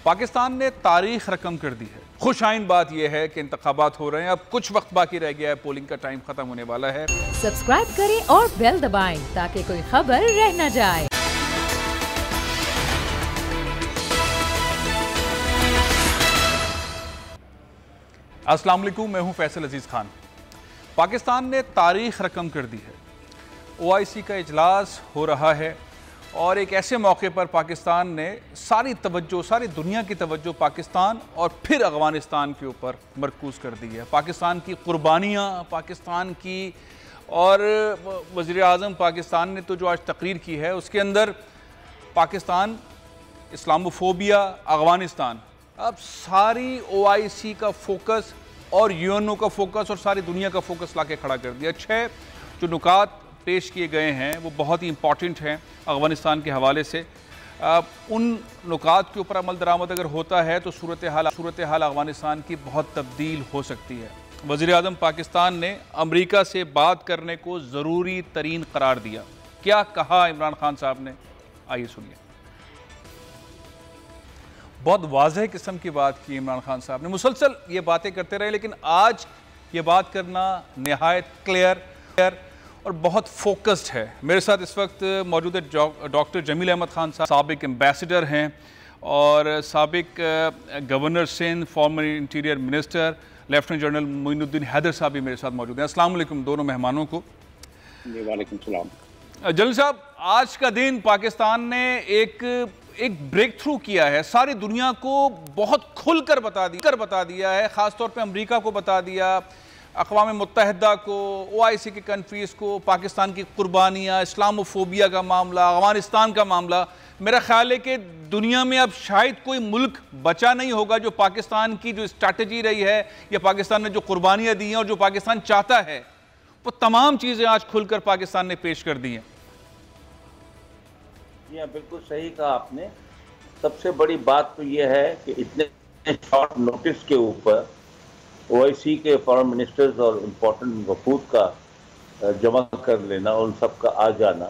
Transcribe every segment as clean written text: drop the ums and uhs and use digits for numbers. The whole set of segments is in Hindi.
पाकिस्तान ने तारीख रकम कर दी है। खुश आइन बात यह है कि इंतखाबात हो रहे हैं, अब कुछ वक्त बाकी रह गया है, पोलिंग का टाइम खत्म होने वाला है। सब्सक्राइब करें और बेल दबाएं ताकि कोई खबर रह न जाए। अस्सलाम वालेकुम, मैं हूं फैसल अजीज खान। पाकिस्तान ने तारीख रकम कर दी है। OIC का इजलास हो रहा है और एक ऐसे मौके पर पाकिस्तान ने सारी तवज्जो, सारी दुनिया की तवज्जो पाकिस्तान और फिर अफगानिस्तान के ऊपर मरकूज़ कर दी है। पाकिस्तान की कुर्बानियाँ, पाकिस्तान की और वज़ीर आज़म पाकिस्तान ने तो जो आज तकरीर की है उसके अंदर पाकिस्तान, इस्लामोफोबिया, अफगानिस्तान, अब सारी OIC का फोकस और UNO का फोकस और सारी दुनिया का फोकस ला के खड़ा कर दिया। 6 जो नुकात पेश किए गए हैं वो बहुत ही इंपॉर्टेंट हैं अफ़गानिस्तान के हवाले से। उन नुकात के ऊपर अमल दरामद अगर होता है तो सूरत हाल अफ़गानिस्तान की बहुत तब्दील हो सकती है। वज़ीर आज़म पाकिस्तान ने अमरीका से बात करने को ज़रूरी तरीन करार दिया। क्या कहा इमरान खान साहब ने, आइए सुनिए। बहुत वाज़ेह किस्म की बात की इमरान खान साहब ने। मुसलसल ये बातें करते रहे लेकिन आज ये बात करना नहायत क्लियर और बहुत फोकस्ड है। मेरे साथ इस वक्त मौजूद है डॉक्टर जमील अहमद खान साहब, साबिक एम्बेसडर हैं और साबिक governor Sindh, former interior minister lieutenant general Moinuddin Haider साहब भी मेरे साथ मौजूद हैं। अस्सलाम वालेकुम दोनों मेहमानों को। वालेकुम सलाम। जनरल साहब, आज का दिन पाकिस्तान ने एक ब्रेक थ्रू किया है, सारी दुनिया को बहुत खुलकर बता दिया है, ख़ासतौर पे अमेरिका को बता दिया, अक़वाम मुत्तहिदा को, OIC की कंट्रीज़ को, पाकिस्तान की कुर्बानियाँ, इस्लामोफोबिया का मामला, अफ़गानिस्तान का मामला। मेरा ख्याल है कि दुनिया में अब शायद कोई मुल्क बचा नहीं होगा जो पाकिस्तान की जो स्ट्रैटेजी रही है या पाकिस्तान ने जो कुर्बानियाँ दी हैं और जो पाकिस्तान चाहता है वो तमाम चीज़ें आज खुलकर पाकिस्तान ने पेश कर दी हैं। जी हाँ, बिल्कुल सही कहा आपने। सबसे बड़ी बात तो ये है कि इतने शॉर्ट नोटिस के ऊपर OIC के फॉरेन मिनिस्टर्स और इम्पोर्टेंट वफूद का जमा कर लेना और उन सब का आ जाना,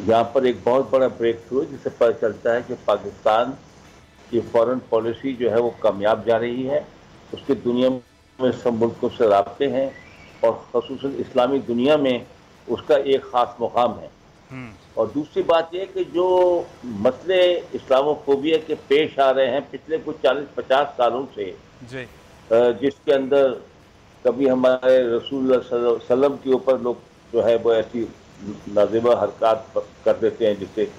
यहाँ पर एक बहुत बड़ा ब्रेक थ्रू है जिससे पता चलता है कि पाकिस्तान की फॉरेन पॉलिसी जो है वो कामयाब जा रही है। उसके दुनिया में सब मुल्कों से राब्ते हैं और ख़ुसूसन इस्लामी दुनिया में उसका एक ख़ास मुकाम है। और दूसरी बात यह कि जो मसले इस्लामोफोबिया के पेश आ रहे हैं पिछले कुछ 40-50 सालों से, जिसके अंदर कभी हमारे रसूल सल्लम के ऊपर लोग जो है वो ऐसी नाज़िबा हरकत कर देते हैं जिससे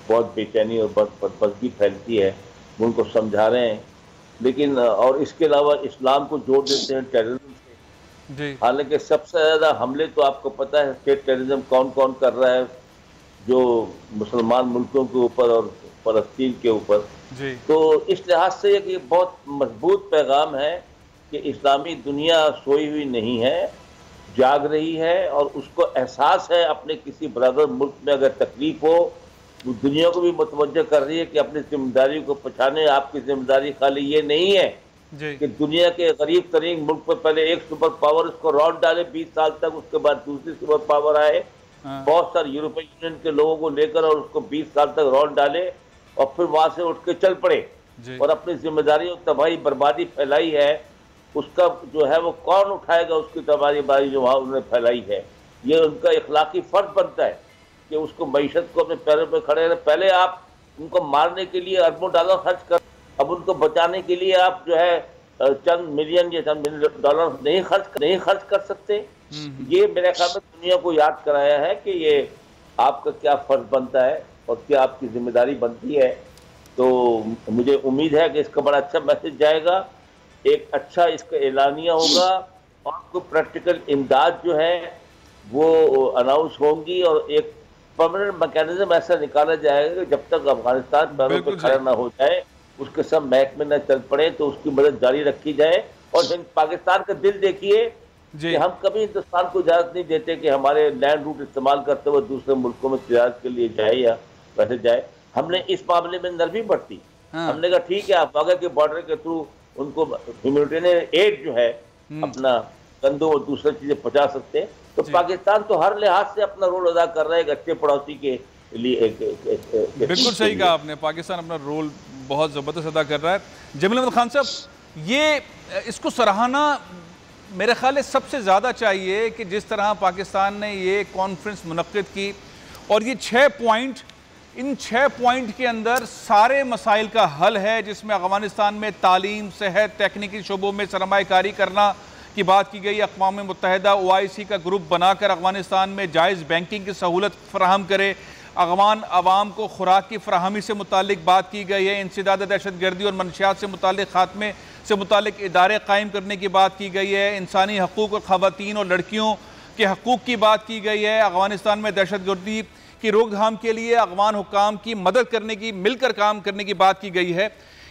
बहुत बेचैनी और बदबदगी फैलती है, उनको समझा रहे हैं। लेकिन और इसके अलावा इस्लाम को जोड़ देते हैं टेररिज्म से। हालांकि सबसे ज़्यादा हमले तो आपको पता है स्टेट टेररिज्म कौन कौन कर रहा है, जो मुसलमान मुल्कों के ऊपर और फ़लस्तीन के ऊपर। तो इस लिहाज से एक ये बहुत मजबूत पैगाम है कि इस्लामी दुनिया सोई हुई नहीं है, जाग रही है और उसको एहसास है अपने किसी बराबर मुल्क में अगर तकलीफ हो वो दुनिया को भी मुतवज्जह कर रही है कि अपनी जिम्मेदारी को पहचाने। आपकी जिम्मेदारी खाली ये नहीं है कि दुनिया के गरीब तरीन मुल्क पर पहले एक सुपर पावर उसको रौंद डाले 20 साल तक, उसके बाद दूसरी सुपर पावर आए, बहुत सारे यूरोपियन यूनियन के लोगों को लेकर और उसको 20 साल तक रौंद डाले और फिर वहां से उठ के चल पड़े और अपनी जिम्मेदारी और तबाही बर्बादी फैलाई है। उसका जो है वो कौन उठाएगा उसकी तबाही बर्बादी जो वहां उन्होंने फैलाई है। ये उनका इखलाकी फर्ज बनता है कि उसको मईशत को अपने पैरों पर खड़े रहे। पहले आप उनको मारने के लिए अरबों डॉलर खर्च कर, अब उनको बचाने के लिए आप जो है चंद मिलियन या चंद मिलियन डॉलर नहीं खर्च कर सकते। ये मेरे ख्याल में दुनिया को याद कराया है कि ये आपका क्या फर्ज बनता है और क्या आपकी जिम्मेदारी बनती है। तो मुझे उम्मीद है कि इसका बड़ा अच्छा मैसेज जाएगा, एक अच्छा इसका एलानिया होगा और कोई प्रैक्टिकल इमदाद जो है वो अनाउंस होंगी और एक परमानेंट मैकेनिज्म ऐसा निकाला जाएगा कि जब तक अफगानिस्तान पैरों पर खड़ा ना हो जाए, उसके सब महकमे न चल पड़े तो उसकी मदद जारी रखी जाए। और पाकिस्तान का दिल देखिए कि हम कभी हिंदुस्तान को इजाज़त नहीं देते कि हमारे लैंड रूट इस्तेमाल करते हुए दूसरे मुल्कों में तिजारत के लिए जाए या वैसे जाए। हमने इस मामले में नरमी बरती। हमने कहा ठीक है, आप वाघा के बॉर्डर के थ्रू उनको ह्यूमैनिटेरियन एड जो है अपना कंधों और दूसरी चीजें पहुंचा सकते हैं। तो पाकिस्तान तो हर लिहाज से अपना रोल अदा कर रहा है एक अच्छे पड़ोसी के लिए बिल्कुल सही कहा आपने, पाकिस्तान अपना रोल बहुत ज़बरदस्त अदा कर रहा है। जमील अहमद खान साहब, ये इसको सराहना मेरे ख्याल है सबसे ज़्यादा चाहिए कि जिस तरह पाकिस्तान ने ये कॉन्फ्रेंस मुनक्किद की और ये 6 पॉइंट, इन 6 पॉइंट के अंदर सारे मसाइल का हल है, जिसमें अफ़गानिस्तान में तालीम, सेहत, तकनीकी शोबों में सरमायाकारी करना की बात की गई। अक़वाम मुत्तहिदा OIC का ग्रुप बनाकर अफ़गानिस्तान में जायज़ बैंकिंग की सहूलत फराहम करे। अफ़गान आवाम को खुराक की फराहमी से मुतालिक बात की गई है। इंसदाद दहशत गर्दी और मनशियात से मुतालिक खात्मे से मुतालिक इदारे कायम करने की बात की गई है। इंसानी हकूक़ और ख़वातीन और लड़कियों के हकूक़ की बात की गई है। अफ़गानिस्तान में दहशत गर्दी की रोकथाम के लिए अफ़गान हुक्काम की मदद करने की, मिलकर काम करने की बात की गई है।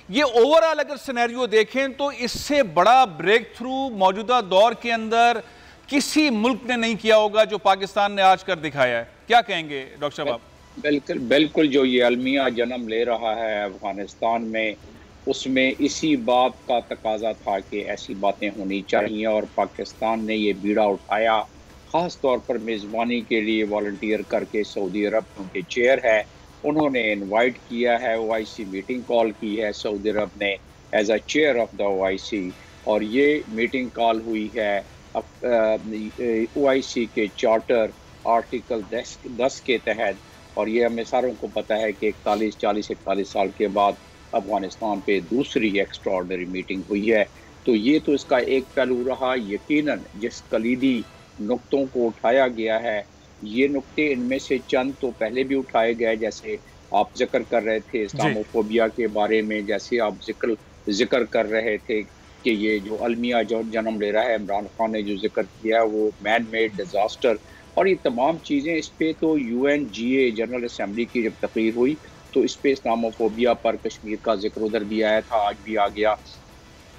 ये ओवरऑल अगर सिनेरियो देखें तो इससे बड़ा ब्रेक थ्रू मौजूदा दौर के अंदर किसी मुल्क ने नहीं किया होगा जो पाकिस्तान ने आज कर दिखाया है। क्या कहेंगे डॉक्टर साहब? बिल्कुल बिल्कुल, जो ये अलमिया जन्म ले रहा है अफगानिस्तान में, उसमें इसी बात का तकाजा था कि ऐसी बातें होनी चाहिए और पाकिस्तान ने ये बीड़ा उठाया। ख़ास तौर पर मेज़बानी के लिए वॉलंटियर करके सऊदी अरब उनके चेयर है, उन्होंने इनवाइट किया है, OIC मीटिंग कॉल की है सऊदी अरब ने as a chair of the OIC, और ये मीटिंग कॉल हुई है OIC के चार्टर आर्टिकल 10 के तहत। और ये हमें सारों को पता है कि 41 साल के बाद अफ़गानिस्तान पे दूसरी एक्स्ट्राऑर्डिनरी मीटिंग हुई है। तो ये तो इसका एक पहलू रहा। यकीनन जिस कलीदी नुक्तों को उठाया गया है, ये नुक्ते इनमें से चंद तो पहले भी उठाए गए, जैसे आप जिक्र कर रहे थे इस्लामोफोबिया के बारे में, जैसे आप जिक्र कर रहे थे कि ये जो अलमिया जो जन्म ले रहा है, इमरान खान ने जो जिक्र किया है वो मैन मेड डिज़ास्टर और ये तमाम चीज़ें, इस पर तो UNGA जनरल असम्बली की जब तकरीर हुई तो इस पर इस्लामोफोबिया पर कश्मीर का जिक्र उधर भी आया था, आज भी आ गया।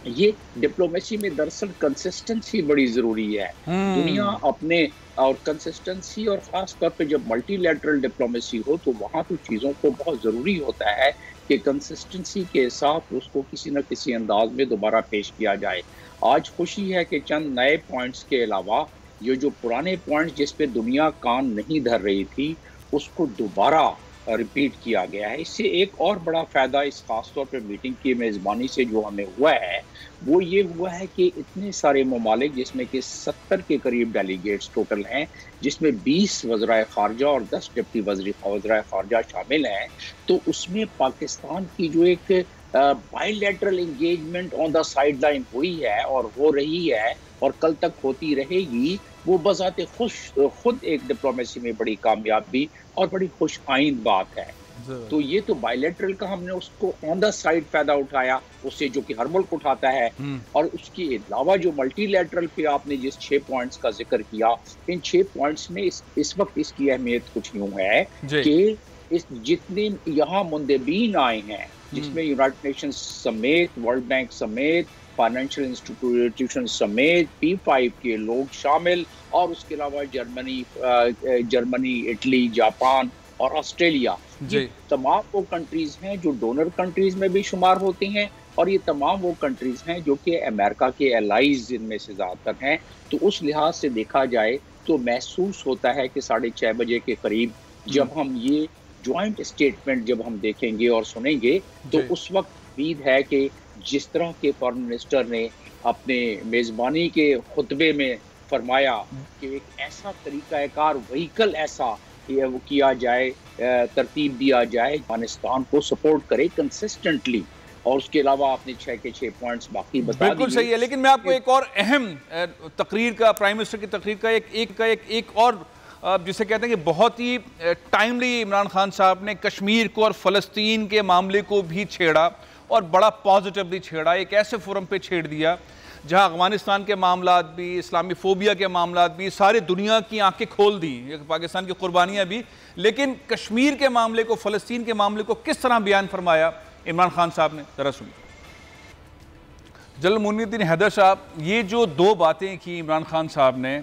ये डिप्लोमेसी में दरअसल कंसिस्टेंसी बड़ी ज़रूरी है। दुनिया अपने और कंसिस्टेंसी, और ख़ास तौर पे जब मल्टीलैटरल डिप्लोमेसी हो तो वहाँ तो चीज़ों को बहुत ज़रूरी होता है कि कंसिस्टेंसी के साथ उसको किसी न किसी अंदाज में दोबारा पेश किया जाए। आज खुशी है कि चंद नए पॉइंट्स के अलावा ये जो पुराने पॉइंट्स जिस पे दुनिया कान नहीं धर रही थी उसको दोबारा रिपीट किया गया है। इससे एक और बड़ा फ़ायदा इस खास तौर पर मीटिंग की मेज़बानी से जो हमें हुआ है वो ये हुआ है कि इतने सारे ममालिक, जिसमें कि 70 के करीब डेलीगेट्स टोटल हैं, जिसमें 20 वज़राए ख़ारजा और 10 डिप्टी वज़राए ख़ारजा शामिल हैं, तो उसमें पाकिस्तान की जो एक bilateral engagement on the side line हुई है और हो रही है और कल तक होती रहेगी, वो बज़ाते खुद एक डिप्लोमेसी में बड़ी कामयाबी और बड़ी खुश आइंद बात है। तो ये तो बायलैटरल का हमने उसको ऑन द साइड फायदा उठाया, उससे जो कि हर मुल्क उठाता है। और उसके अलावा जो मल्टीलैटरल पे आपने जिस 6 पॉइंट्स का जिक्र किया, इन 6 पॉइंट्स में इस वक्त इसकी अहमियत कुछ यूँ है कि इस जितने यहाँ मुंदबीन आए हैं, जिसमें यूनाइटेड नेशंस समेत, वर्ल्ड बैंक समेत, फाइनेंशियल इंस्टीट्यूशन समेत P5 के लोग शामिल, और उसके अलावा जर्मनी, इटली, जापान और ऑस्ट्रेलिया, ये तमाम वो कंट्रीज़ हैं जो डोनर कंट्रीज़ में भी शुमार होती हैं, और ये तमाम वो कंट्रीज़ हैं जो कि अमेरिका के एलाइज इनमें से ज़्यादातर हैं। तो उस लिहाज से देखा जाए तो महसूस होता है कि 6:30 बजे के करीब जब हम ये जॉइंट स्टेटमेंट जब हम देखेंगे और सुनेंगे तो उस वक्त उम्मीद है कि जिस तरह के फॉरेन मिनिस्टर ने अपने मेज़बानी के खुतबे में फरमाया कि एक ऐसा तरीक़ाकार व्हीकल ऐसा वो किया जाए, तरतीब दिया जाए, अफगानिस्तान को सपोर्ट करे कंसिस्टेंटली, और उसके अलावा आपने 6 के 6 पॉइंट्स बाकी बता बिल्कुल सही है। लेकिन मैं आपको एक और अहम तकरीर का, प्राइम मिनिस्टर की तकरीर का एक और जिसे कहते हैं कि बहुत ही टाइमली इमरान खान साहब ने कश्मीर को और फ़लस्तीन के मामले को भी छेड़ा और बड़ा पॉजिटिवली छेड़ा। एक ऐसे फोरम पे छेड़ दिया जहां अफगानिस्तान के मामलात भी, इस्लामी फोबिया के मामलात भी, सारे दुनिया की आंखें खोल दी, पाकिस्तान की कुर्बानियां भी, लेकिन कश्मीर के मामले को, फ़लस्तीन के मामले को किस तरह बयान फरमाया इमरान खान साहब ने, ज़रा सुनिए। जनरल मुनीरुद्दीन हैदर साहब, ये जो 2 बातें की इमरान खान साहब ने,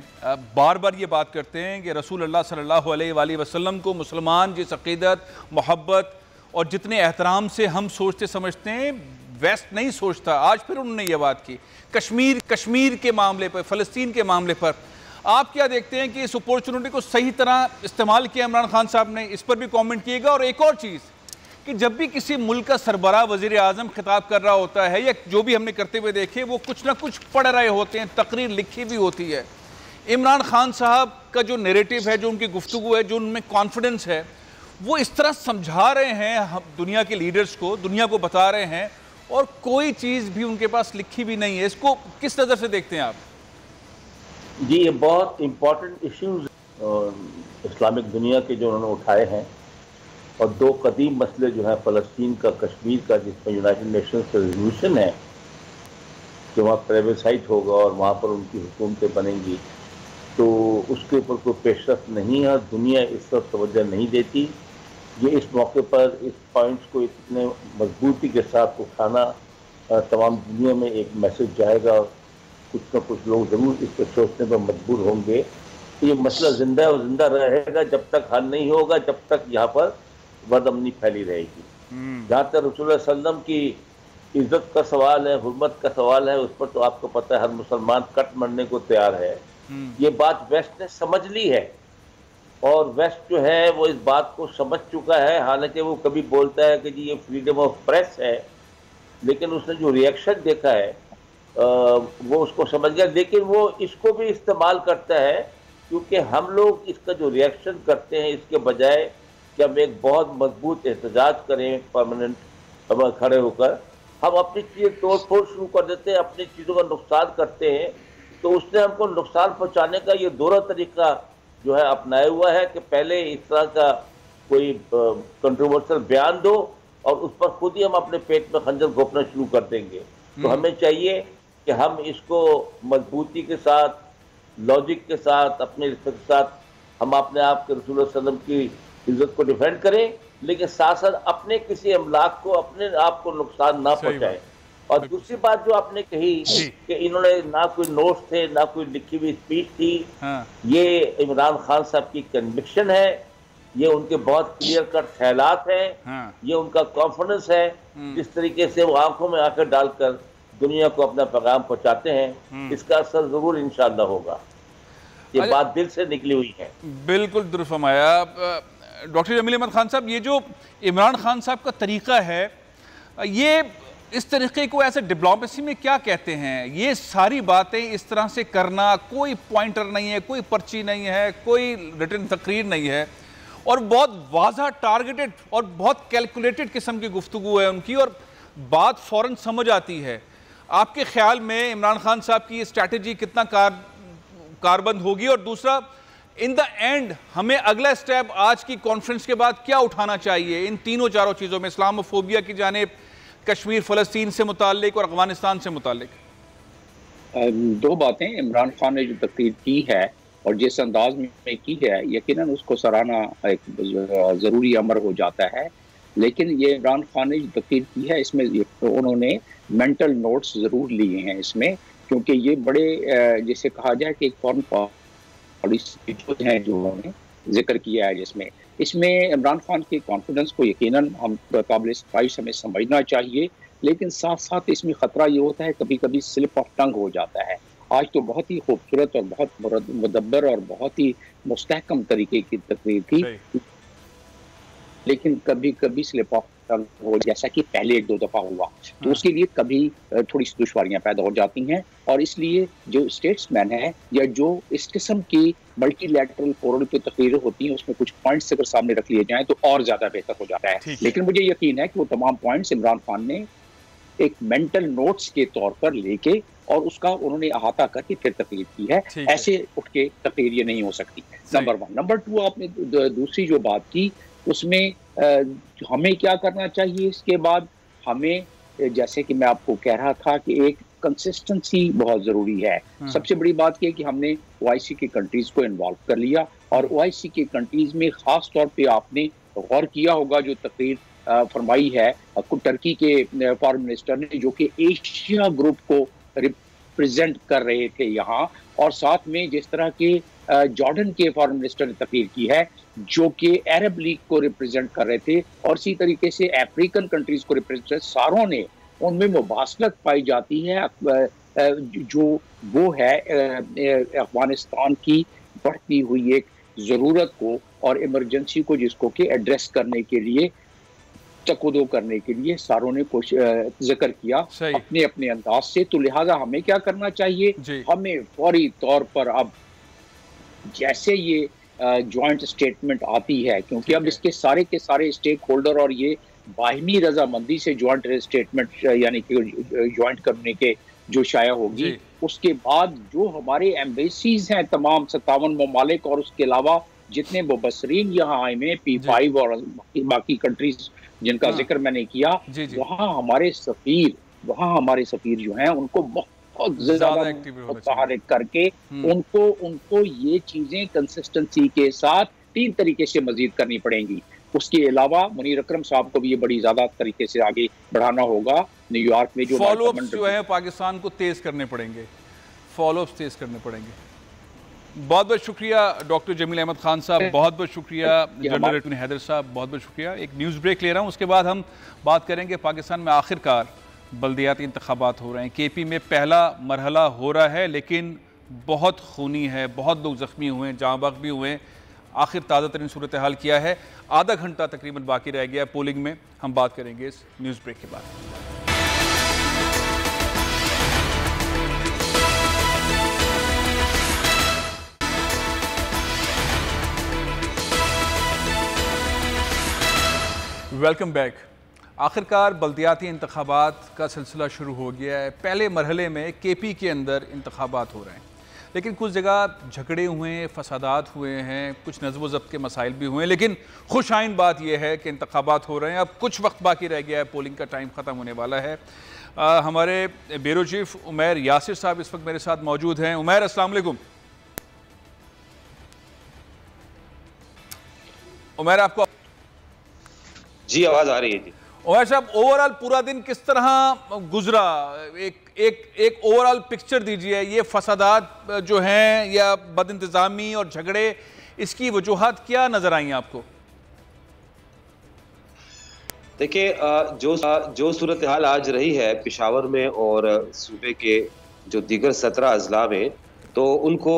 बार बार ये बात करते हैं कि रसूल अल्लाह सल्लल्लाहु अलैहि वसल्लम को मुसलमान जिस अक़ीदत, मोहब्बत और जितने एहतराम से हम सोचते समझते हैं, वेस्ट नहीं सोचता। आज फिर उन्होंने ये बात की कश्मीर के मामले पर, फ़लस्तीन के मामले पर। आप क्या देखते हैं कि इस अपॉर्चुनिटी को सही तरह इस्तेमाल किया इमरान खान साहब ने? इस पर भी कमेंट कीजिएगा। और एक और चीज़ कि जब भी किसी मुल्क का सरबराह वज़ीर आज़म खिताब कर रहा होता है या जो भी हमने करते हुए देखे, वो कुछ ना कुछ पढ़ रहे होते हैं, तकरीर लिखी भी होती है। इमरान खान साहब का जो नैरेटिव है, जो उनकी गुफ्तगू है, जो उनमें कॉन्फिडेंस है, वो इस तरह समझा रहे हैं हम दुनिया के लीडर्स को, दुनिया को बता रहे हैं, और कोई चीज़ भी उनके पास लिखी भी नहीं है। इसको किस नज़र से देखते हैं आप? जी, ये बहुत इम्पोर्टेंट इश्यूज इस्लामिक दुनिया के जो उन्होंने उठाए हैं, और दो कदीम मसले जो हैं, फ़लस्तीन का, कश्मीर का, जिसमें यूनाइटेड नेशंस का रेजोल्यूशन है कि वहाँ प्लेबिसाइट होगा और वहाँ पर उनकी हुकूमतें बनेंगी, तो उसके ऊपर कोई पेशरफ नहीं है। दुनिया इस तरफ तवज्जो नहीं देती। ये इस मौके पर इस पॉइंट्स को इतने मजबूती के साथ उठाना, तमाम दुनिया में एक मैसेज जाएगा। कुछ ना कुछ लोग ज़रूर इस पर सोचने पर मजबूर होंगे। ये मसला जिंदा और जिंदा रहेगा जब तक हल नहीं होगा, जब तक यहाँ पर बदअमनी फैली रहेगी। जहाँ तक रसूलुल्लाह सल्लल्लाहु अलैहि वसल्लम की इज्जत का सवाल है, हुर्मत का सवाल है, उस पर तो आपको पता है हर मुसलमान कट मरने को तैयार है। ये बात वेस्ट ने समझ ली है, और वेस्ट जो है वो इस बात को समझ चुका है। हालांकि वो कभी बोलता है कि जी ये फ्रीडम ऑफ प्रेस है, लेकिन उसने जो रिएक्शन देखा है वो उसको समझ गया। लेकिन वो इसको भी इस्तेमाल करता है, क्योंकि हम लोग इसका जो रिएक्शन करते हैं, इसके बजाय कि हम एक बहुत मजबूत एहतजाज करें परमानेंट खड़े होकर, हम अपनी चीज़ें तोड़ फोड़ शुरू कर देते हैं, अपनी चीज़ों का नुकसान करते हैं। तो उसने हमको नुकसान पहुंचाने का ये दोहरा तरीका जो है अपनाया हुआ है कि पहले इस तरह का कोई कंट्रोवर्शियल बयान दो और उस पर खुद ही हम अपने पेट में खंजर घोंपना शुरू कर देंगे। तो हमें चाहिए कि हम इसको मजबूती के साथ, लॉजिक के साथ, अपने रिस्पेक्ट के साथ हम अपने आप के रसूल सल्लम की इज्जत को डिफेंड करें, लेकिन साथ साथ अपने किसी अमलाक को, अपने आप को नुकसान ना पहुंचाएं। और दूसरी बात जो आपने कही कि इन्होंने ना कोई नोट्स थे, ना कोई लिखी हुई स्पीच थी, ये इमरान खान साहब की कन्विक्शन है, ये उनके बहुत क्लियर कट ख्यालात हैं, ये उनका कॉन्फिडेंस है। जिस तरीके से वो आंखों में आंखें डालकर दुनिया को अपना पैगाम पहुंचाते हैं, इसका असर जरूर इंशाअल्लाह होगा। ये बात दिल से निकली हुई है। बिल्कुल दुरुस्त फरमाया डॉक्टर जमील अहमद खान साहब। ये जो इमरान खान साहब का तरीका है, ये इस तरीके को ऐसे डिप्लोमेसी में क्या कहते हैं? ये सारी बातें इस तरह से करना, कोई पॉइंटर नहीं है, कोई पर्ची नहीं है, कोई रिटन तकरीर नहीं है, और बहुत वाज़ा, टारगेटेड और बहुत कैलकुलेटेड किस्म की गुफ्तगू है उनकी, और बात फ़ौरन समझ आती है। आपके ख्याल में इमरान खान साहब की ये स्ट्रैटेजी कितना कारबंद होगी? और दूसरा, इन द एंड हमें अगला स्टेप आज की कॉन्फ्रेंस के बाद क्या उठाना चाहिए इन तीनों चारों चीज़ों में, इस्लामोफोबिया की जानिब, कश्मीर फ़लस्तीन से मुताल्लिक और अफगानिस्तान से मुताल्लिक? दो बातें। इमरान खान ने जो तकरीर की है और जिस अंदाज में की है, यकीनन उसको सराहना एक ज़रूरी अमर हो जाता है। लेकिन ये इमरान खान ने जो तकरीर की है, इसमें उन्होंने मेंटल नोट्स ज़रूर लिए हैं इसमें, क्योंकि ये बड़े जिसे कहा जाए कि एक फॉरेन पॉलिसी हैं जो उन्होंने जिक्र किया है, जिसमें इसमें इमरान खान के कॉन्फिडेंस को यकीनन हम काबिल सफाइश हमें समझना चाहिए। लेकिन साथ साथ इसमें ख़तरा ये होता है कभी कभी स्लिप ऑफ टंग हो जाता है। आज तो बहुत ही खूबसूरत और बहुत मुदब्बर और बहुत ही मुस्तहकम तरीके की तकरीर थी, लेकिन कभी कभी स्लिप ऑफ टंग हो, जैसा कि पहले एक दो दफ़ा हुआ, तो उसके लिए कभी थोड़ी सी दुश्वारियाँ पैदा हो जाती हैं। और इसलिए जो स्टेट्समैन है या जो इस किस्म की मल्टीलैटरल फोरम की तकरीरें होती हैं, उसमें कुछ पॉइंट्स अगर सामने रख लिए जाएं तो और ज़्यादा बेहतर हो जाता है। लेकिन मुझे यकीन है कि वो तमाम पॉइंट्स इमरान खान ने एक मेंटल नोट्स के तौर पर लेके और उसका उन्होंने अहाता करके फिर तकरीर की है। ऐसे उठ के तकरीर ये नहीं हो सकती। Number one. नंबर टू, आपने दूसरी जो बात की उसमें हमें क्या करना चाहिए इसके बाद, हमें जैसे कि मैं आपको कह रहा था कि एक कंसिस्टेंसी बहुत ज़रूरी है। सबसे बड़ी बात यह कि हमने ओआईसी के कंट्रीज़ को इन्वॉल्व कर लिया, और ओआईसी के कंट्रीज़ में ख़ास तौर पे आपने गौर किया होगा जो तकरीर फरमाई है टर्की के फॉरेन मिनिस्टर ने, जो कि एशिया ग्रुप को रिप्रेजेंट कर रहे थे यहाँ, और साथ में जिस तरह के जॉर्डन के फॉरेन मिनिस्टर ने तकरीर की है जो कि अरब लीग को रिप्रेजेंट कर रहे थे, और इसी तरीके से अफ्रीकन कंट्रीज को रिप्रेजेंट, सारों ने उनमें मुबासलत पाई जाती है जो वो है अफगानिस्तान की बढ़ती हुई एक ज़रूरत को और इमरजेंसी को जिसको कि एड्रेस करने के लिए चकोदो करने के लिए सारों ने जिक्र किया अपने अपने अंदाज से। तो लिहाजा हमें क्या करना चाहिए, हमें फौरी तौर पर अब जैसे ये जॉइंट स्टेटमेंट आती है, क्योंकि अब इसके सारे के सारे स्टेक होल्डर और ये बाहिमी रजामंदी से जॉइंट स्टेटमेंट यानी कि जॉइंट करने के जो शाया होगी, उसके बाद जो हमारे एम्बेसीज हैं तमाम 57 ममालिक और उसके अलावा जितने मुबसरीन यहाँ आए हैं P5 और बाकी कंट्रीज जिनका जिक्र मैंने किया, वहाँ हमारे सफीर जो हैं उनको बहुत ज्यादा मुतहरिक करके उनको ये चीजें कंसिस्टेंसी के साथ 3 तरीके से मजीद करनी पड़ेंगी। उसके अलावा मुनीर अकरम साहब को भी ये बड़ी ज्यादा तरीके से आगे बढ़ाना होगा। न्यूयॉर्क में जो फॉलोअप्स जो है पाकिस्तान को तेज करने पड़ेंगे, फॉलोअप्स तेज करने पड़ेंगे। बहुत बहुत शुक्रिया डॉक्टर जमील अहमद खान साहब, बहुत बहुत शुक्रिया जनरल एटॉर्नी हैदर साहब, बहुत बहुत शुक्रिया। एक न्यूज़ ब्रेक ले रहा हूँ, उसके बाद हम बात करेंगे पाकिस्तान में आखिरकार बल्दियाती इंतखाबात हो रहे हैं। KP में पहला मरहला हो रहा है लेकिन बहुत खूनी है, बहुत लोग ज़ख्मी हुए हैं, जाँ बहक भी हुए हैं। आखिर ताज़ा तरीन सूरत हाल किया है, आधा घंटा तकरीबन बाकी रह गया पोलिंग में। हम बात करेंगे इस न्यूज़ ब्रेक के बाद। Welcome back. आखिरकार बल्दियाती इंतखाबात का सिलसिला शुरू हो गया है। पहले मरहले में KP के अंदर इंतखाबात हो रहे हैं, लेकिन कुछ जगह झगड़े हुए हैं, फसादात हुए हैं, कुछ नज़्म ज़ब्त के मसाइल भी हुए हैं। लेकिन खुशाइन बात यह है कि इंतखाबात हो रहे हैं। अब कुछ वक्त बाकी रह गया है, पोलिंग का टाइम ख़त्म होने वाला है। हमारे ब्यूरो चीफ उमैर यासिर साहब इस वक्त मेरे साथ मौजूद हैं। उमैर, अस्सलाम वालेकुम। उमैर, आपको जी आवाज आ रही है? जी उमैर साहब, ओवरऑल पूरा दिन किस तरह गुजरा? एक ओवरऑल पिक्चर दीजिए। ये फसादात जो हैं या बदइंतजामी और झगड़े, इसकी वजूहात क्या नजर आई आपको? देखिए, जो सूरत हाल आज रही है पेशावर में और सूबे के जो दीगर 17 अजला में, तो उनको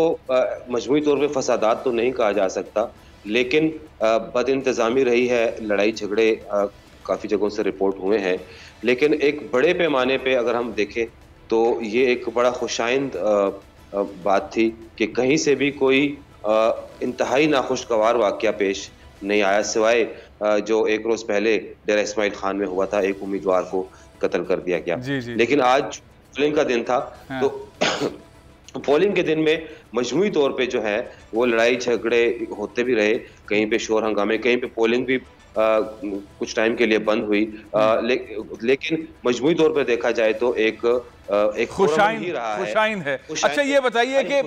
मजमूई तौर पे फसादात तो नहीं कहा जा सकता, लेकिन बदइंतजामी रही है, लड़ाई झगड़े काफ़ी जगहों से रिपोर्ट हुए हैं। लेकिन एक बड़े पैमाने पे अगर हम देखें तो ये एक बड़ा खुशाइंद बात थी कि कहीं से भी कोई इंतहाई नाखुशगवार वाक़या पेश नहीं आया, सिवाय जो एक रोज़ पहले डेरा इस्माइल खान में हुआ था, एक उम्मीदवार को कत्ल कर दिया गया। लेकिन आज पोलिंग का दिन था, तो पोलिंग के दिन में मजमूई तौर पे जो है वो लड़ाई झगड़े होते भी रहे, कहीं पे शोर हंगामे, कहीं पे पोलिंग भी कुछ टाइम के लिए बंद हुई। लेकिन मजमूई तौर पे देखा जाए तो एक खुशाइन है। अच्छा, ये बताइए कि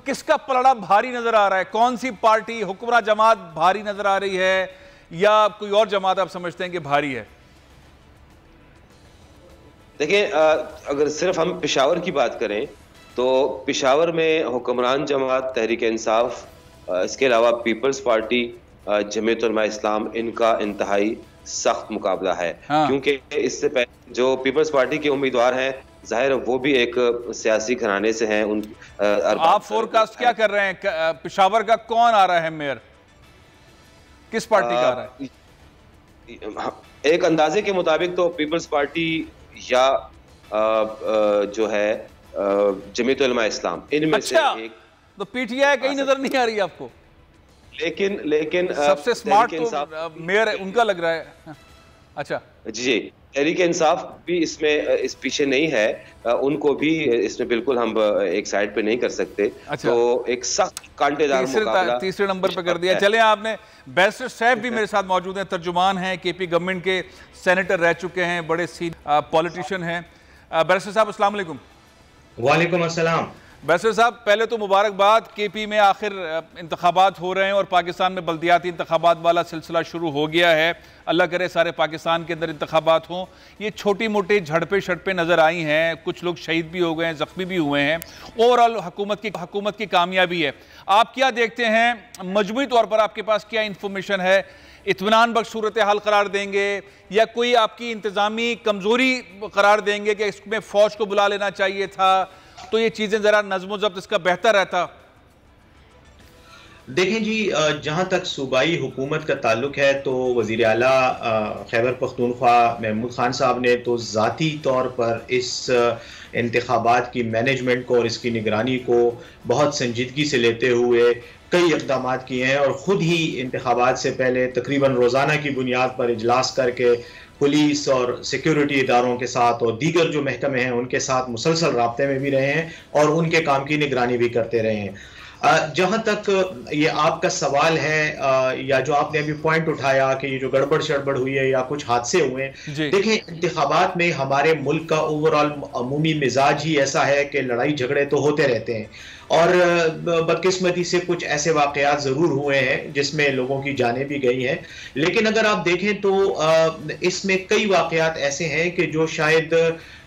किसका पलड़ा भारी नजर आ रहा है? कौन सी पार्टी, हुक्मरान जमात भारी नजर आ रही है या कोई और जमात आप समझते हैं कि भारी है? देखिए, अगर सिर्फ हम पेशावर की बात करें तो पेशावर में हुक्मरान जमात, तहरीक इंसाफ, इसके अलावा पीपल्स पार्टी, जमीयत उलमा इस्लाम, इनका इंतहाई सख्त मुकाबला है। क्योंकि इससे पहले जो पीपल्स पार्टी के उम्मीदवार हैं, जाहिर वो भी एक सियासी घराने से हैं। आप फोरकास्ट क्या कर रहे हैं? पेशावर का कौन आ रहा है मेयर? किस पार्टी का आ रहा है? एक अंदाजे के मुताबिक तो पीपल्स पार्टी या जो है जमीयत उलमा इस्लाम, इनमें से एक। तो PTI कहीं नजर नहीं आ रही आपको? लेकिन सबसे स्मार्ट तो मेयर उनका लग रहा है। अच्छा जी, तहरीक इंसाफ भी इसमें इस पीछे नहीं है, उनको भी इसमें बिल्कुल हम एक साइड पे नहीं कर सकते। अच्छा। तो एक सख्त कांटेदार मुकाबला तीसरे नंबर पे कर दिया। चले, आपने बैरिस्टर साहब भी मेरे साथ मौजूद हैं, तर्जुमान हैं, KP गवर्नमेंट के सेनेटर रह चुके हैं, बड़े सीनियर पॉलिटिशियन हैं। बैरिस्टर साहब, अस्सलाम वालेकुम। वालेकुम अस्सलाम। बैरिस्टर साहब, पहले तो मुबारकबाद, KP में आखिर इंतखाबात हो रहे हैं और पाकिस्तान में बल्दियाती इंतखाबात वाला सिलसिला शुरू हो गया है। अल्लाह करे सारे पाकिस्तान के अंदर इंतखाबात हों। ये छोटी मोटी झड़पें शड़पें नज़र आई हैं, कुछ लोग शहीद भी हो गए हैं, ज़ख्मी भी हुए हैं। ओवरऑल हुकूमत की कामयाबी है। आप क्या देखते हैं, मजमूई तौर पर आपके पास क्या इंफॉर्मेशन है इत्मीनान बख्श सूरत हाल करार देंगे या कोई आपकी इंतज़ामी कमज़ोरी करार देंगे कि इसमें फ़ौज को बुला लेना चाहिए था, तो ये चीज़ें ज़रा नज़्म ज़ब्त इसका बेहतर रहता? देखें जी, जहाँ तक सूबाई हुकूमत का ताल्लुक है तो वज़ीर आला खैबर पख्तूनख्वा महमूद खान साहब ने तो ज़ाती तौर पर इस इंतखाबात की मैनेजमेंट को और इसकी निगरानी को बहुत संजीदगी से लेते हुए कई इक़दाम किए हैं, और ख़ुद ही इंतखाबात से पहले तकरीबन रोज़ाना की बुनियाद पर इजलास करके पुलिस और सिक्योरिटी इदारों के साथ और दीगर जो महकमे हैं उनके साथ मुसलसल राब्ते में भी रहे हैं और उनके काम की निगरानी भी करते रहे हैं। जहाँ तक ये आपका सवाल है या जो आपने अभी पॉइंट उठाया कि ये जो गड़बड़ शड़बड़ हुई है या कुछ हादसे हुए हैं, देखें इंतखाबात में हमारे मुल्क का ओवरऑल अमूमी मिजाज ही ऐसा है कि लड़ाई झगड़े तो होते रहते हैं, और बदकिस्मती से कुछ ऐसे वाकयात ज़रूर हुए हैं जिसमें लोगों की जानें भी गई हैं। लेकिन अगर आप देखें तो इसमें कई वाकयात ऐसे हैं कि जो शायद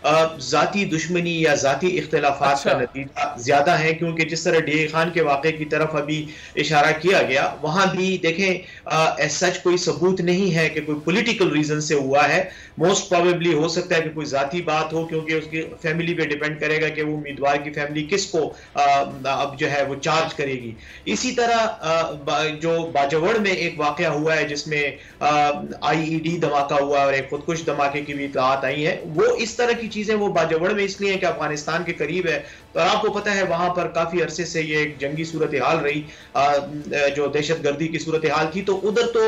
ज़ाती दुश्मनी या ज़ाती इख्तिलाफात का नतीजा ज़्यादा है, क्योंकि जिस तरह डीए खान के वाक़े की तरफ अभी इशारा किया गया, वहाँ भी देखें सच कोई सबूत नहीं है कि कोई पॉलिटिकल रीज़न से हुआ है। मोस्ट प्रोबेबली हो सकता है कि कोई ज़ाती बात हो, क्योंकि उसकी फैमिली पे डिपेंड करेगा कि वो उम्मीदवार की फैमिली किसको अब जो है वो चार्ज करेगी। इसी तरह जो बाजवड़ में एक वाक़या हुआ है जिसमें IED धमाका हुआ और एक खुदकुश धमाके की भी इत्तलात आई है, वो इस तरह की चीजें वो बाजवड़ में इसलिए है कि अफगानिस्तान के करीब है, तो आपको पता है वहां पर काफी अरसे से ये एक जंगी सूरत हाल रही, जो दहशतगर्दी की सूरत हाल थी, तो उधर तो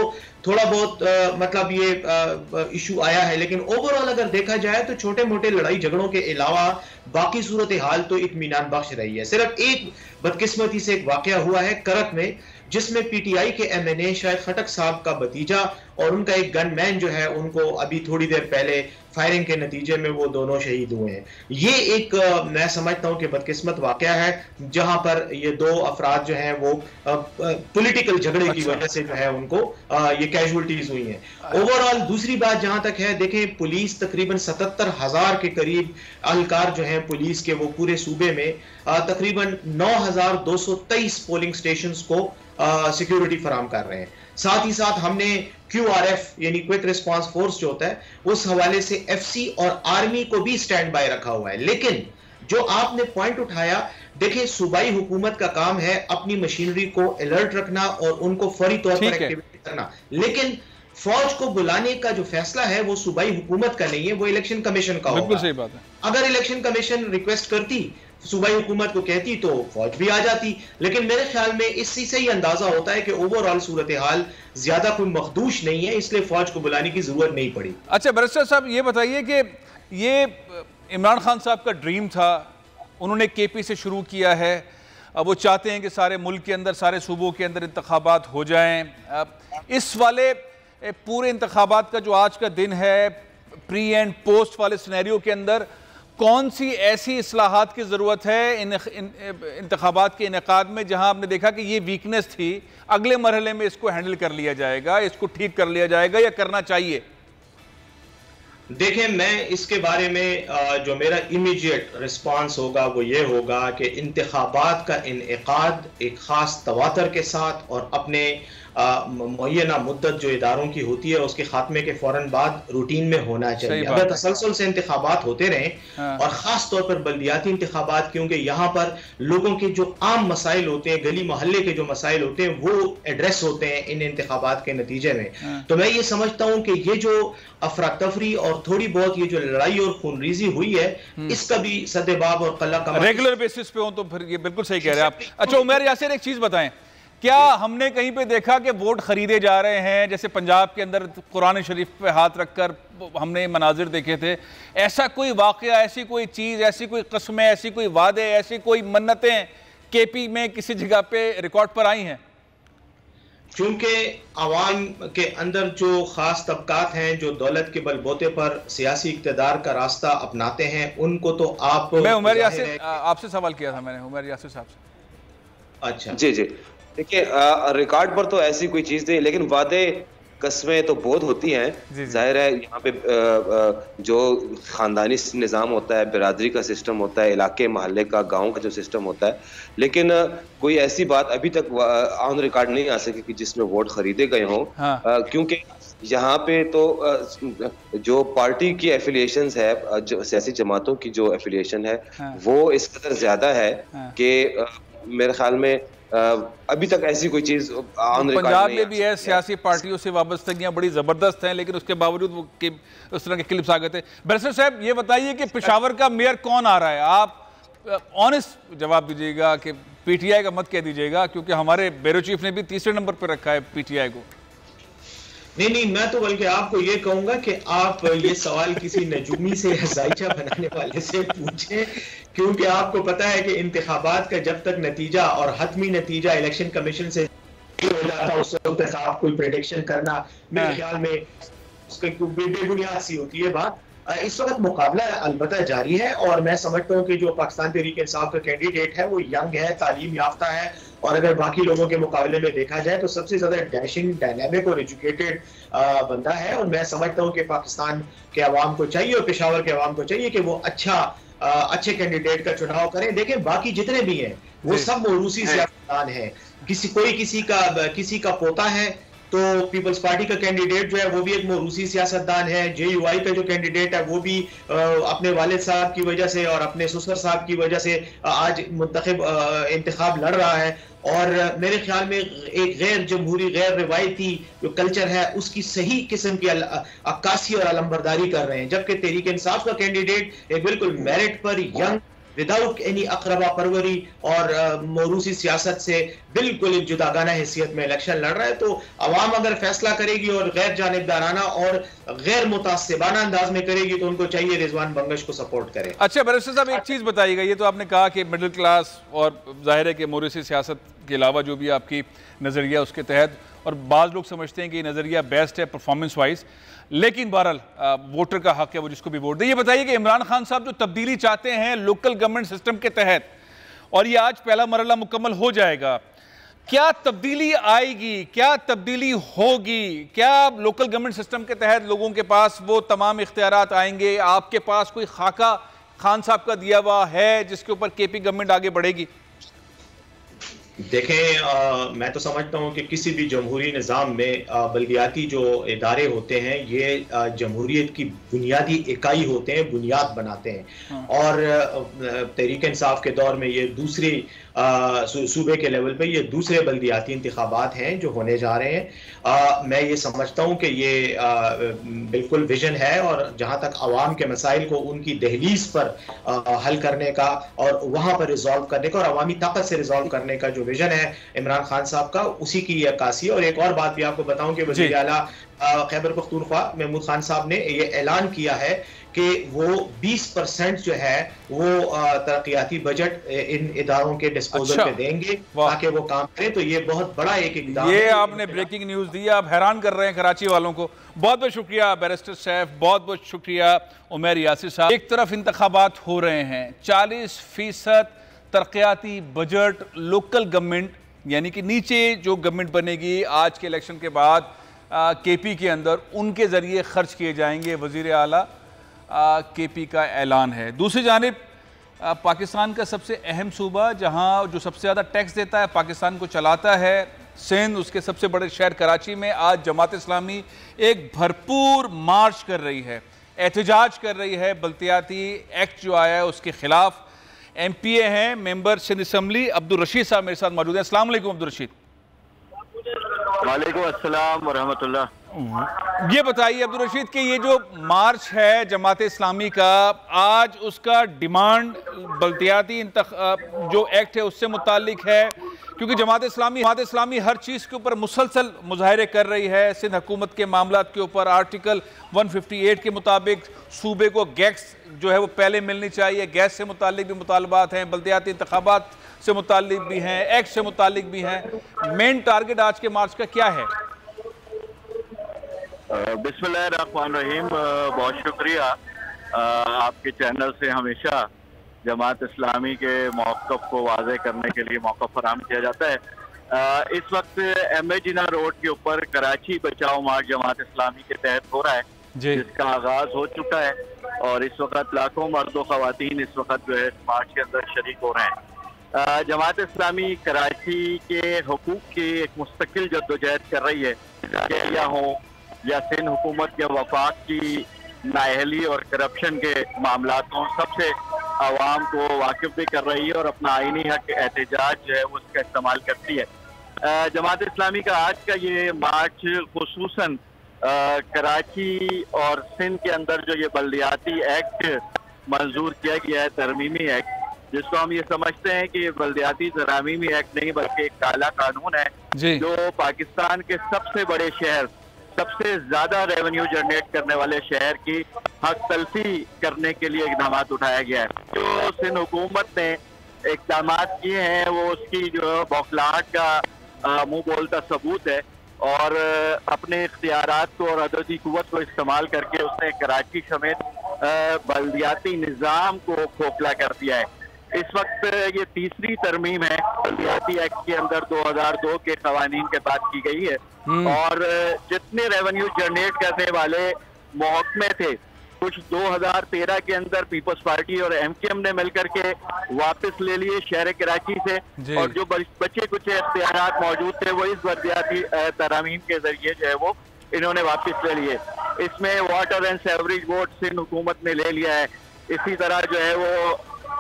थोड़ा बहुत मतलब ये इशू आया है। लेकिन ओवरऑल अगर देखा जाए तो छोटे मोटे लड़ाई झगड़ों के अलावा बाकी सूरत हाल तो इत्मीनान बख्श रही है। सिर्फ एक बदकिस्मती से एक वाकया हुआ है करक में, जिसमें PTI के MNA शायद खटक साहब का भतीजा और उनका एक गनमैन जो है, उनको अभी थोड़ी देर पहले फायरिंग के नतीजे में वो दोनों शहीद हुए हैं। ये एक मैं समझता हूं कि बदकिस्मत वाकया है, जहां पर ये दो अफराद जो हैं वो पॉलिटिकल झगड़े की वजह से जो है उनको ये कैजुअल्टीज हुई हैं। ओवरऑल दूसरी बात जहां तक है, देखें पुलिस तकरीबन 77,000 के करीब अहलकार जो हैं पुलिस के, वो पूरे सूबे में तकरीबन 9,223 पोलिंग स्टेशंस को सिक्योरिटी फराम कर रहे हैं। साथ ही साथ हमने QRF यानी क्विक रिस्पांस फोर्स जो होता है, उस हवाले से FC और आर्मी को भी स्टैंड बाय रखा हुआ है। लेकिन जो आपने पॉइंट उठाया, देखिए सूबाई हुकूमत का काम है अपनी मशीनरी को अलर्ट रखना और उनको फौरी तौर पर एक्टिवेट करना, लेकिन फौज को बुलाने का जो फैसला है वो सूबाई हुकूमत का नहीं है, वो इलेक्शन कमीशन का होगा। बिल्कुल सही बात है। अगर इलेक्शन कमीशन रिक्वेस्ट करती, सूबाई हुकूमत को कहती, तो फौज भी आ जाती। लेकिन मेरे ख्याल में इसी से ही अंदाजा होता है कि ओवरऑल सूरत हाल ज्यादा कोई मखदूश नहीं है, इसलिए फौज को बुलाने की जरूरत नहीं पड़ी। अच्छा बैरिस्टर साहब, ये बताइए कि ये इमरान खान साहब का ड्रीम था, उन्होंने KP से शुरू किया है, अब वो चाहते हैं कि सारे मुल्क के अंदर, सारे सूबों के अंदर इंतखाबात हो जाएं। इस वाले पूरे इंतखाबात का जो आज का दिन है, प्री एंड पोस्ट वाले सिनेरियो के अंदर कौन सी ऐसी इस्लाहात की ज़रूरत है इंतखाबात के इनेकाद में, जहां आपने देखा कि ये वीकनेस थी, अगले मरहले में इसको हैंडल कर लिया जाएगा, इसको ठीक कर लिया जाएगा या करना चाहिए? देखें, मैं इसके बारे में जो मेरा इमीडिएट रिस्पांस होगा वो ये होगा कि इंतखाबात का इनेकाद एक ख़ास तवातर के साथ और अपने मुअय्यना मुद्दत जो इदारों की होती है उसके खात्मे के फौरन बाद रूटीन में होना चाहिए। अगर तसलसल से इंतखाबात होते रहें और ख़ास तौर पर बल्दियाती इंतखाबात, क्योंकि यहाँ पर लोगों के जो आम मसाइल होते हैं, गली मोहल्ले के जो मसाइल होते हैं, वो एड्रेस होते हैं इन इंतखाबात के नतीजे में, तो मैं ये समझता हूँ कि ये जो अफरा तफरी और थोड़ी बहुत ये जो लड़ाई और खूनरेजी हुई है, इसका भी सदेबाब और कल्ला कमा रेगुलर बेसिस पे हो तो फिर ये बिल्कुल सही कह रहे हैं आप। अच्छा उमर यासिर, एक चीज़ बताएं, क्या हमने कहीं पे देखा कि वोट खरीदे जा रहे हैं? जैसे पंजाब के अंदर कुरान शरीफ पे हाथ रखकर हमने मनाजिर देखे थे, ऐसा कोई वाकया, ऐसी कोई चीज़, ऐसी कोई कस्में, ऐसी कोई वादे, ऐसी कोई मन्नतें KP में किसी जगह पे रिकॉर्ड पर आई हैं? क्योंकि आवाम के अंदर जो ख़ास तबकात हैं जो दौलत के बलबूते पर सियासी इक़्तिदार का रास्ता अपनाते हैं, उनको तो आप, मैं उमर यासिर आपसे सवाल किया था मैंने, उमर यासिर साहब से। अच्छा जी जी, देखिए रिकॉर्ड पर तो ऐसी कोई चीज़ नहीं, लेकिन वादे कस्में तो बहुत होती हैं, जाहिर है यहाँ पे जो ख़ानदानी निज़ाम होता है, बिरादरी का सिस्टम होता है, इलाके महल्ले का, गांव का जो सिस्टम होता है, लेकिन कोई ऐसी बात अभी तक ऑन रिकॉर्ड नहीं आ सकी कि जिसमें वोट खरीदे गए हों। क्योंकि यहाँ पे तो जो पार्टी की एफिलिएशंस है, जो सियासी जमातों की जो एफिलिएशन है, वो इस कदर ज़्यादा है कि मेरे ख्याल में अभी तक ऐसी कोई चीज पंजाब में भी है, सियासी पार्टियों से वाबस्तगियां बड़ी जबरदस्त हैं, लेकिन उसके बावजूद वो उस तरह के क्लिप्स आ गए थे। बैरिस्टर साहब ये बताइए कि पेशावर का मेयर कौन आ रहा है? आप ऑनेस्ट जवाब दीजिएगा कि पीटीआई का मत कह दीजिएगा, क्योंकि हमारे ब्यूरो चीफ ने भी तीसरे नंबर पर रखा है पीटीआई को। नहीं, मैं तो बल्कि आपको ये कहूंगा कि आप ये सवाल किसी नजूमी से या जायचा बनाने वाले से पूछें, क्योंकि आपको पता है कि इंतखाबात का जब तक नतीजा और हतमी नतीजा इलेक्शन कमीशन से हो जाता उस वक्त तक आप कोई प्रेडिक्शन करना मेरे ख्याल में उसकी बेबुनियाद सी होती है बात। इस वक्त मुकाबला अलबत्ता जारी है और मैं समझता हूँ कि जो पाकिस्तान तहरीक इंसाफ का कैंडिडेट है वो यंग है, तालीम याफ्ता है, और अगर बाकी लोगों के मुकाबले में देखा जाए तो सबसे ज्यादा डैशिंग, डायनामिक और एजुकेटेड बंदा है। और मैं समझता हूँ कि पाकिस्तान के अवाम को चाहिए और पेशावर के अवाम को चाहिए कि वो अच्छे कैंडिडेट का चुनाव करें। देखें बाकी जितने भी हैं वो सब मौरूसी सियासतदान है, किसी का पोता है, तो पीपल्स पार्टी का कैंडिडेट जो है वो भी एक मौरूसी सियासतदान है। जेयूआई का जो कैंडिडेट है वो भी अपने वालिद साहब की वजह से और अपने ससुर साहब की वजह से आज मुंतखब इंतखाब लड़ रहा है। और मेरे ख्याल में एक गैर जमहूरी, गैर रिवायती जो कल्चर है उसकी सही किस्म की अक्कासी और अलंबरदारी कर रहे हैं, जबकि तहरीक इंसाफ का कैंडिडेट एक बिल्कुल मेरिट पर, यंग, विदाउट एनी अकरबा परवरी और मौरूसी सियासत से बिल्कुल एक जुदागाना हैसियत में इलेक्शन लड़ रहा है। तो अवाम अगर फैसला करेगी और गैर जानिबदाराना और गैर मुतासिबाना अंदाज में करेगी तो उनको चाहिए रिजवान बंगश को सपोर्ट करे। अच्छा बैरिस्टर साहब एक चीज़ बताइएगा, ये तो आपने कहा कि मिडिल क्लास और जाहिर है कि मौरूसी सियासत के अलावा जो भी आपकी नज़रिया उसके तहत, और बाज़ लोग समझते हैं कि नज़रिया बेस्ट है परफॉर्मेंस वाइज, लेकिन बहरहाल वोटर का हक है वो जिसको भी वोट दे। ये बताइए कि इमरान खान साहब जो तब्दीली चाहते हैं लोकल गवर्नमेंट सिस्टम के तहत, और ये आज पहला मरहला मुकम्मल हो जाएगा, क्या तब्दीली आएगी, क्या तब्दीली होगी? क्या लोकल गवर्नमेंट सिस्टम के तहत लोगों के पास वो तमाम इख्तियारात आएंगे? आपके पास कोई खाका खान साहब का दिया हुआ है जिसके ऊपर केपी गवर्नमेंट आगे बढ़ेगी? देखें मैं तो समझता हूँ कि किसी भी जमहूरी निज़ाम में बल्दियाती जो इदारे होते हैं ये जमहूरियत की बुनियादी इकाई होते हैं, बुनियाद बनाते हैं। और तहरीक इंसाफ के दौर में ये दूसरी सूबे के लेवल पे ये दूसरे बल्दियाती इंतखाबात हैं जो होने जा रहे हैं। मैं ये समझता हूँ कि ये बिल्कुल विजन है, और जहाँ तक आवाम के मसाइल को उनकी दहलीज पर हल करने का और वहाँ पर रिजॉल्व करने का और अवामी ताकत से रिजॉल्व करने का जो विजन है इमरान खान साहब का, उसी की ये अक्कासी है। और एक और बात भी आपको बताऊं कि वज़ीर आला खैबर पख्तूनख्वा महमूद खान साहब ने ये ऐलान किया है कि वो 20% जो है वो तरक्याती बजट इन इदारों के डिस्पोजल पे देंगे ताकि वो काम करें। तो ये बहुत बड़ा एक इक़दाम है। आपने ब्रेकिंग न्यूज़ दी, आप हैरान कर रहे हैं कराची वालों को। बहुत बहुत शुक्रिया बैरिस्टर साहब, बहुत बहुत शुक्रिया उमर यासिर साहब। एक तरफ इंतखाबात हो रहे हैं, 40% तरक्याती बजट लोकल गवर्नमेंट, यानी कि नीचे जो गवर्नमेंट बनेगी आज के इलेक्शन के बाद केपी के अंदर, उनके ज़रिए खर्च किए जाएंगे। वज़ीर आला केपी का ऐलान है। दूसरी जानिब पाकिस्तान का सबसे अहम सूबा जहां जो सबसे ज़्यादा टैक्स देता है, पाकिस्तान को चलाता है, सिंध, उसके सबसे बड़े शहर कराची में आज जमात इस्लामी एक भरपूर मार्च कर रही है, एहतजाज कर रही है। बल्दियाती एक्ट जो आया है उसके खिलाफ MPA हैं, मेंबर सिंध असम्बली अब्दुल रशीद साहब मेरे साथ मौजूद हैं। अस्सलाम वालेकुम अब्दुल रशीद। वालेकुम अस्सलाम व रहमतुल्लाह। ये बताइए अब्दुल रशीद कि ये जो मार्च है जमात इस्लामी का, आज उसका डिमांड बल्दियाती जो एक्ट है उससे मुतालिक है, क्योंकि जमात इस्लामी हर चीज़ के ऊपर मुसलसल मुजाहरे कर रही है। सिंध हुकूमत के मामलात के ऊपर आर्टिकल 158 के मुताबिक सूबे को गैस जो है वो पहले मिलनी चाहिए, गैस से मुतालिक भी मुतालबात हैं, बल्दियाती इंतखाबात से मुतालिक भी हैं, एक्ट से मुतालिक भी हैं। मेन टारगेट आज के मार्च का क्या है? बिस्मिल्लाहिर्रहमानिर्रहीम, बहुत शुक्रिया। आपके चैनल से हमेशा जमात इस्लामी के मौक़िफ़ को वाज़े करने के लिए मौका फराहम किया जाता है। इस वक्त MA जिन्ना रोड के ऊपर कराची बचाओ मार्च जमात इस्लामी के तहत हो रहा है, जिसका आगाज हो चुका है और इस वक्त लाखों मर्द व खवातीन इस वक्त जो है इस मार्च के अंदर शरीक हो रहे हैं। जमात इस्लामी कराची के हुकूक की एक मुस्तकिल जद्दोजहद कर रही है, या हो या सिंध हुकूमत के वफाक की नाअहली और करप्शन के मामलों सबसे आवाम को वाकिफ भी कर रही है और अपना आईनी हक एहतजाज जो है उसका इस्तेमाल करती है। जमात इस्लामी का आज का ये मार्च खुसूसन कराची और सिंध के अंदर जो ये बल्दियाती एक्ट मंजूर किया गया है, तरमीमी एक्ट, जिसको हम ये समझते हैं कि बल्दियाती तरमीमी एक्ट नहीं बल्कि एक काला कानून है जो पाकिस्तान के सबसे बड़े शहर, सबसे ज्यादा रेवेन्यू जनरेट करने वाले शहर की हक तलफी करने के लिए इकदाम उठाया गया है। जो सिंध हुकूमत ने इकदाम किए हैं वो उसकी जो बौखलाहट का मुंह बोलता सबूत है और अपने इख्तियारात को और अददी कुव्वत को इस्तेमाल करके उसने कराची समेत बल्दियाती निज़ाम को खोखला कर दिया है। इस वक्त ये तीसरी तरमीम है बल्दियाती एक्ट के अंदर 2002 के कवानीन के बाद की गई है और जितने रेवेन्यू जनरेट करने वाले महकमे थे कुछ 2013 के अंदर पीपल्स पार्टी और MKM ने मिलकर के वापस ले लिए शहर कराची से और जो बचे कुछ इख्तियारात मौजूद थे वो इस बल्दियाती तरमीम के जरिए जो है वो इन्होंने वापस ले लिए। इसमें water and sewerage board Sindh हुकूमत ने ले लिया है। इसी तरह जो है वो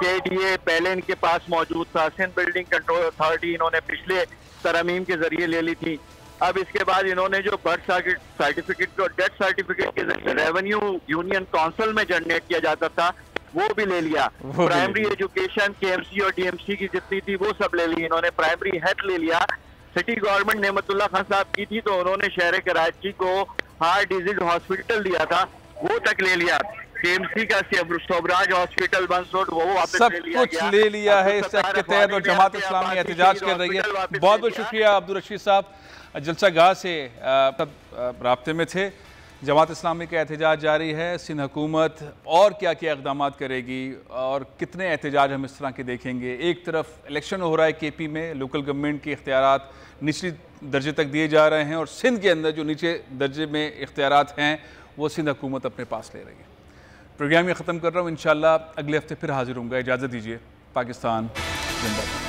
KDA पहले इनके पास मौजूद था, सिंध बिल्डिंग कंट्रोल अथॉरिटी इन्होंने पिछले तरमीम के जरिए ले ली थी। अब इसके बाद इन्होंने जो बर्थ सर्टिफिकेट और डेथ सर्टिफिकेट के जरिए रेवेन्यू यूनियन काउंसिल में जनरेट किया जाता था वो भी ले लिया। प्राइमरी एजुकेशन KMC और DMC की जितनी थी वो सब ले ली इन्होंने। प्राइमरी हेल्थ ले लिया। सिटी गवर्नमेंट नेमतुल्लाह खान साहब की थी तो उन्होंने शहर कराची को हार्ट डिजीज हॉस्पिटल दिया था, वो तक ले लिया। KMC का सोबराज हॉस्पिटल बंसरोड वो वापस सब कुछ ले लिया है इस एक्ट के तहत और जमात इस्लामी एहतजाज कर रही है। बहुत बहुत शुक्रिया अब्दुल रशीद साहब, जलसा गाह से राब्ते में थे। जमात इस्लामी का एहतजाज जारी है। सिंध हुकूमत और क्या क्या इक़दाम करेगी और कितने एहतजाज हम इस तरह के देखेंगे। एक तरफ इलेक्शन हो रहा है KP में, लोकल गवर्नमेंट के इख्तियारात निचली दर्जे तक दिए जा रहे हैं और सिंध के अंदर जो नीचे दर्जे में इख्तियारात हैं वो सिंध हुकूमत अपने पास ले रही है। प्रोग्राम ये ख़त्म कर रहा हूँ, इंशाअल्लाह अगले हफ्ते फिर हाजिर होऊंगा। इजाज़त दीजिए। पाकिस्तान जिंदाबाद।